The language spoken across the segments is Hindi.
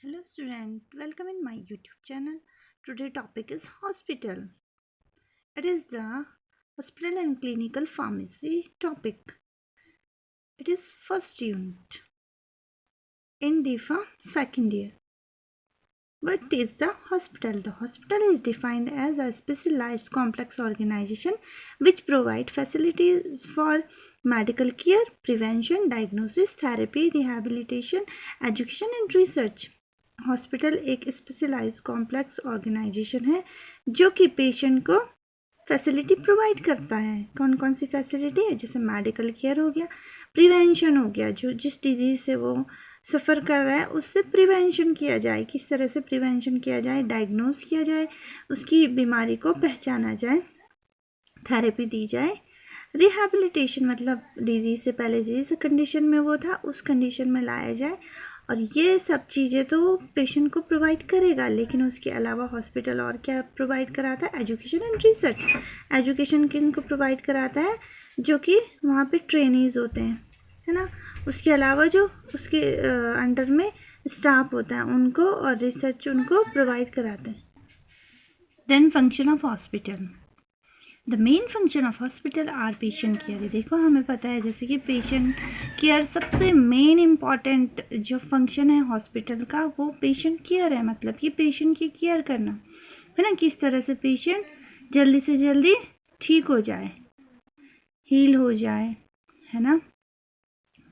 Hello student, welcome in my YouTube channel. Today topic is hospital. It is the hospital and clinical pharmacy topic. It is first unit in DPHA second year. What is the hospital? The hospital is defined as a specialized complex organization which provide facilities for medical care, prevention, diagnosis, therapy, rehabilitation, education and research. Hospital एक स्पेशलाइज कॉम्प्लेक्स ऑर्गेनाइजेशन है जो कि पेशेंट को फैसिलिटी प्रोवाइड करता है। कौन कौन सी फैसिलिटी है? जैसे मेडिकल केयर हो गया, प्रिवेंशन हो गया, जो जिस डिजीज से वो सफ़र कर रहा है उससे प्रिवेंशन किया जाए, किस तरह से प्रिवेंशन किया जाए, डायग्नोज किया जाए, उसकी बीमारी को पहचाना जाए, थेरेपी दी जाए। रिहैबिलिटेशन मतलब डिजीज़ से पहले जिस कंडीशन में वो था उस कंडीशन में लाया जाए, और ये सब चीज़ें तो पेशेंट को प्रोवाइड करेगा। लेकिन उसके अलावा हॉस्पिटल और क्या प्रोवाइड कराता है? Education and research. एजुकेशन किन को प्रोवाइड कराता है? जो कि वहाँ पे ट्रेनीज होते हैं, है ना। उसके अलावा जो उसके अंडर में स्टाफ होता है उनको, और रिसर्च उनको प्रोवाइड कराते हैं। Then function of hospital. The main function of hospital are patient care. देखो हमें पता है जैसे कि पेशेंट केयर सबसे मेन इम्पॉर्टेंट जो फंक्शन है हॉस्पिटल का वो पेशेंट केयर है। मतलब कि पेशेंट की केयर करना, है ना। किस तरह से पेशेंट जल्दी से जल्दी ठीक हो जाए, हील हो जाए, है ना।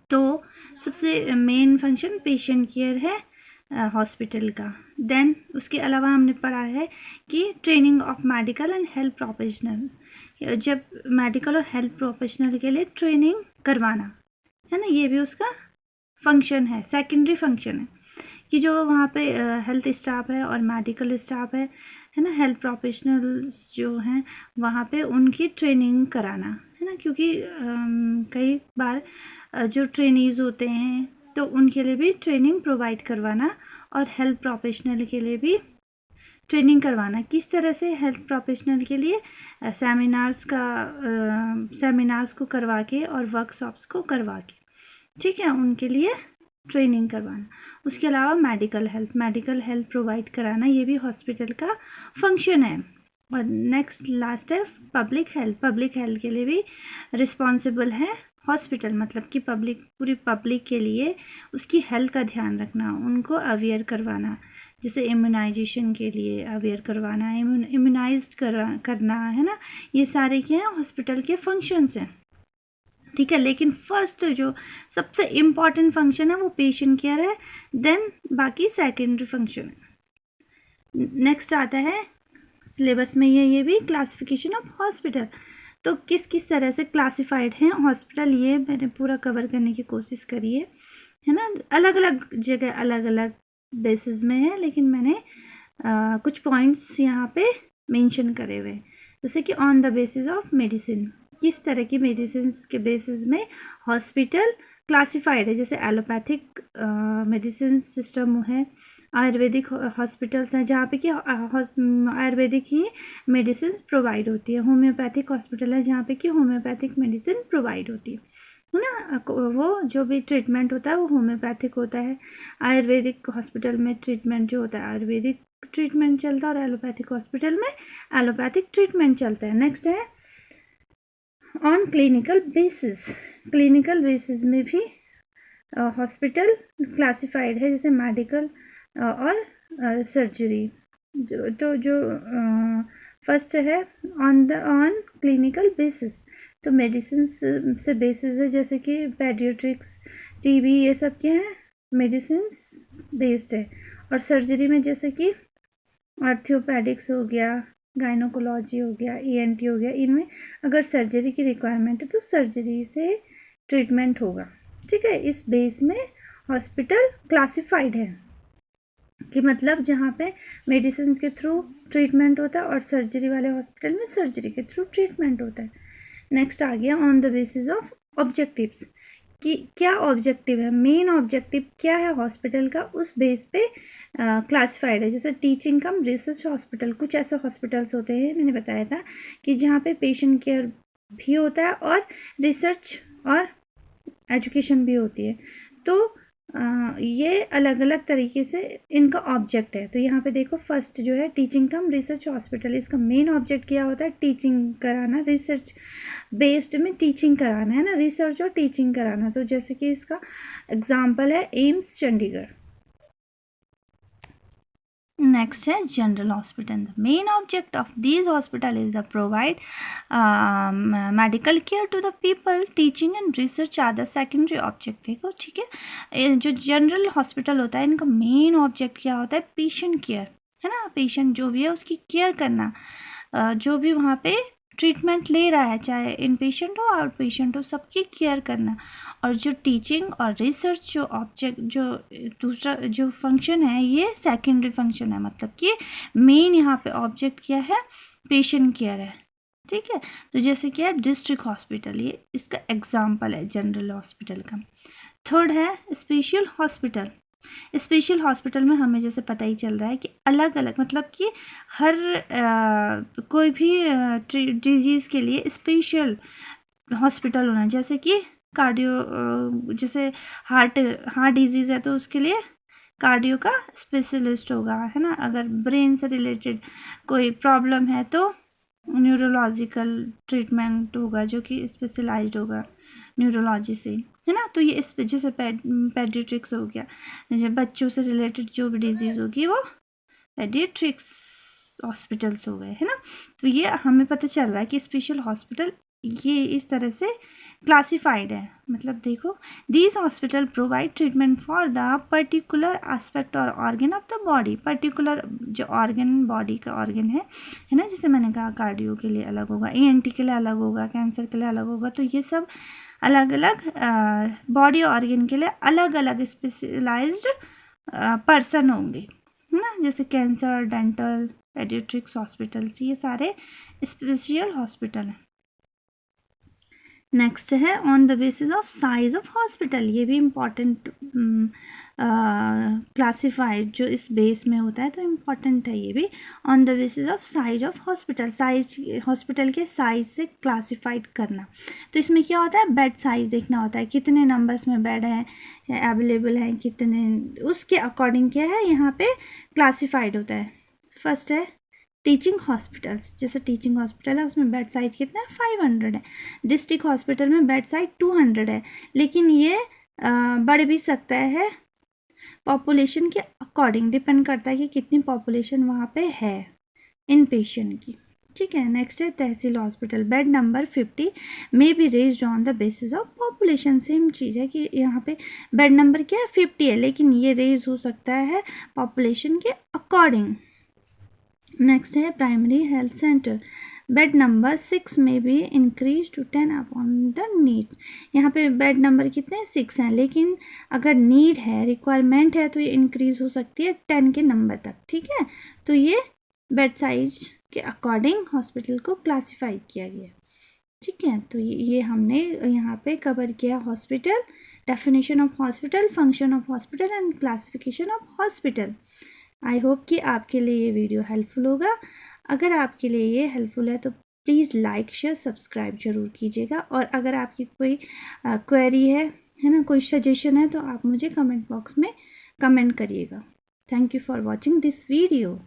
तो सबसे मेन फंक्शन पेशेंट केयर है हॉस्पिटल का। देन उसके अलावा हमने पढ़ा है कि training of medical and health professional, जब मेडिकल और हेल्थ प्रोफेशनल के लिए ट्रेनिंग करवाना, है ना, ये भी उसका फंक्शन है, सेकेंडरी फंक्शन है कि जो वहाँ पे हेल्थ स्टाफ है और मेडिकल स्टाफ है ना, हेल्थ प्रोफेशनल्स जो हैं वहाँ पे उनकी ट्रेनिंग कराना, है ना। क्योंकि कई बार जो ट्रेनीज होते हैं तो उनके लिए भी ट्रेनिंग प्रोवाइड करवाना, और हेल्थ प्रोफेशनल के लिए भी ट्रेनिंग करवाना। किस तरह से? हेल्थ प्रोफेशनल के लिए सेमिनार्स को करवा के और वर्कशॉप्स को करवा के, ठीक है, उनके लिए ट्रेनिंग करवाना। उसके अलावा मेडिकल हेल्थ प्रोवाइड कराना, ये भी हॉस्पिटल का फंक्शन है। और नेक्स्ट लास्ट है पब्लिक हेल्थ के लिए भी रिस्पॉन्सिबल है हॉस्पिटल। मतलब कि पूरी पब्लिक के लिए उसकी हेल्थ का ध्यान रखना, उनको अवेयर करवाना, जैसे इम्यूनाइजेशन के लिए अवेयर करवाना, इम्यूनाइज्ड करना, है ना। ये सारे क्या हैं? हॉस्पिटल के फंक्शंस हैं, ठीक है। लेकिन फर्स्ट जो सबसे इम्पॉर्टेंट फंक्शन है वो पेशेंट केयर है, देन बाकी सेकेंडरी फंक्शन है। नेक्स्ट आता है सिलेबस में ये भी क्लासिफिकेशन ऑफ हॉस्पिटल। तो किस किस तरह से क्लासिफाइड हैं हॉस्पिटल, ये मैंने पूरा कवर करने की कोशिश करी है ना। अलग अलग जगह अलग अलग बेसिस में है, लेकिन मैंने कुछ पॉइंट्स यहाँ पे मेंशन करे हुए, जैसे कि on the basis of medicine, किस तरह की मेडिसिन के बेसिस में हॉस्पिटल क्लासिफाइड है। जैसे एलोपैथिक मेडिसिन सिस्टम है, आयुर्वेदिक हॉस्पिटल्स हैं जहाँ पे कि आयुर्वेदिक ही मेडिसिन प्रोवाइड होती है, होम्योपैथिक हॉस्पिटल है जहाँ पे कि होम्योपैथिक मेडिसिन प्रोवाइड होती है ना। वो जो भी ट्रीटमेंट होता है वो होम्योपैथिक होता है। आयुर्वेदिक हॉस्पिटल में ट्रीटमेंट जो होता है आयुर्वेदिक ट्रीटमेंट चलता है, और एलोपैथिक हॉस्पिटल में एलोपैथिक ट्रीटमेंट चलता है। नेक्स्ट है ऑन क्लिनिकल बेसिस में भी हॉस्पिटल क्लासिफाइड है, जैसे मेडिकल और सर्जरी। जो फर्स्ट है ऑन क्लिनिकल बेसिस, तो मेडिसिन से बेसिस है, जैसे कि पेडियाट्रिक्स, टीबी, ये सब क्या है? मेडिसिन बेस्ड है। और सर्जरी में जैसे कि ऑर्थोपेडिक्स हो गया, गायनोकोलॉजी हो गया, ईएनटी हो गया, इनमें अगर सर्जरी की रिक्वायरमेंट है तो सर्जरी से ट्रीटमेंट होगा, ठीक है। इस बेस में हॉस्पिटल क्लासिफाइड है कि मतलब जहाँ पे मेडिसिन के थ्रू ट्रीटमेंट होता है और सर्जरी वाले हॉस्पिटल में सर्जरी के थ्रू ट्रीटमेंट होता है। नेक्स्ट आ गया on the basis of objectives, कि क्या ऑब्जेक्टिव है, मेन ऑब्जेक्टिव क्या है हॉस्पिटल का, उस बेस पे क्लासिफाइड है। जैसे टीचिंग कम रिसर्च हॉस्पिटल, कुछ ऐसे हॉस्पिटल्स होते हैं, मैंने बताया था कि जहाँ पे पेशेंट केयर भी होता है और रिसर्च और एजुकेशन भी होती है। तो ये अलग अलग तरीके से इनका ऑब्जेक्ट है। तो यहाँ पे देखो फर्स्ट जो है टीचिंग कम रिसर्च हॉस्पिटल, इसका मेन ऑब्जेक्ट क्या होता है? टीचिंग कराना, रिसर्च बेस्ड में टीचिंग कराना है ना, रिसर्च और टीचिंग कराना। तो जैसे कि इसका एग्जाम्पल है एम्स चंडीगढ़। नेक्स्ट है general hospital. The main object of this hospital is the provide medical care to the people, teaching and research are the secondary object. देखो ठीक है, जो जनरल हॉस्पिटल होता है इनका मेन ऑब्जेक्ट क्या होता है? पेशेंट केयर, है ना, पेशेंट जो भी है उसकी केयर करना, जो भी वहाँ पे ट्रीटमेंट ले रहा है, चाहे इन पेशेंट हो आउट पेशेंट हो, सबकी केयर करना। और जो टीचिंग और रिसर्च जो ऑब्जेक्ट जो दूसरा जो फंक्शन है ये सेकेंडरी फंक्शन है, मतलब कि मेन यहाँ पे ऑब्जेक्ट क्या है? पेशेंट केयर है। ठीक है, तो जैसे क्या है डिस्ट्रिक्ट हॉस्पिटल, ये इसका एग्जाम्पल है जनरल हॉस्पिटल का। थर्ड है स्पेशल हॉस्पिटल। स्पेशल हॉस्पिटल में हमें जैसे पता ही चल रहा है कि अलग अलग, मतलब कि हर कोई भी डिजीज़ के लिए स्पेशल हॉस्पिटल होना, जैसे कि कार्डियो, जैसे हार्ट डिजीज़ है तो उसके लिए कार्डियो का स्पेशलिस्ट होगा, है ना। अगर ब्रेन से रिलेटेड कोई प्रॉब्लम है तो न्यूरोलॉजिकल ट्रीटमेंट होगा जो कि स्पेशलाइज्ड होगा न्यूरोलॉजी से, है ना। तो ये इस जैसे पेडियाट्रिक्स हो गया, जैसे बच्चों से रिलेटेड जो भी डिजीज़ होगी वो पेडियाट्रिक्स हॉस्पिटल्स हो गए, है ना। तो ये हमें पता चल रहा है कि स्पेशल हॉस्पिटल ये इस तरह से क्लासिफाइड है। मतलब देखो these hospital provide treatment for the particular aspect और organ of the body. Particular जो ऑर्गन, बॉडी का ऑर्गन है ना, जैसे मैंने कहा कार्डियो के लिए अलग होगा, ENT के लिए अलग होगा, कैंसर के लिए अलग होगा। तो ये सब अलग अलग बॉडी ऑर्गन के लिए अलग अलग स्पेशलाइज्ड पर्सन होंगे, है ना। जैसे कैंसर, डेंटल, पेडियाट्रिक्स हॉस्पिटल्स, ये सारे स्पेशल हॉस्पिटल हैं। नेक्स्ट है on the basis of size of hospital, ये भी इम्पॉर्टेंट क्लासिफाइड जो इस बेस में होता है, तो इम्पॉर्टेंट है ये भी। On the basis of size of hospital, size hospital के साइज से क्लासिफाइड करना। तो इसमें क्या होता है? बेड साइज देखना होता है, कितने नंबर्स में बेड हैं अवेलेबल हैं, कितने, उसके अकॉर्डिंग क्या है यहाँ पे क्लासिफाइड होता है। फर्स्ट है टीचिंग हॉस्पिटल्स, जैसे टीचिंग हॉस्पिटल है उसमें बेड साइज कितना है? 500 है। डिस्ट्रिक्ट हॉस्पिटल में बेड साइज 200 है, लेकिन ये बढ़ भी सकता है पॉपुलेशन के अकॉर्डिंग, डिपेंड करता है कि कितनी पॉपुलेशन वहाँ पे है इन पेशेंट की। ठीक है, नेक्स्ट है tehsil hospital. Bed number 50 may be raised on the basis of population. Same चीज़ है कि यहाँ पे बेड नंबर क्या है? 50 है, लेकिन ये रेज हो सकता है पॉपुलेशन के अकॉर्डिंग। नेक्स्ट है primary health centre. Bed number 6 में भी increase to 10 upon the needs. यहाँ पे बेड नंबर कितने? 6 हैं, लेकिन अगर नीड है, रिक्वायरमेंट है, तो ये इंक्रीज हो सकती है 10 के नंबर तक। ठीक है, तो ये बेड साइज के अकॉर्डिंग हॉस्पिटल को क्लासीफाई किया गया। ठीक है, तो ये हमने यहाँ पे कवर किया hospital, definition of hospital, function of hospital and classification of hospital. I hope कि आपके लिए ये वीडियो हेल्पफुल होगा। अगर आपके लिए ये हेल्पफुल है तो प्लीज़ लाइक, शेयर, सब्सक्राइब ज़रूर कीजिएगा। और अगर आपकी कोई क्वेरी है ना, कोई सजेशन है, तो आप मुझे कमेंट बॉक्स में कमेंट करिएगा। Thank you for watching this video.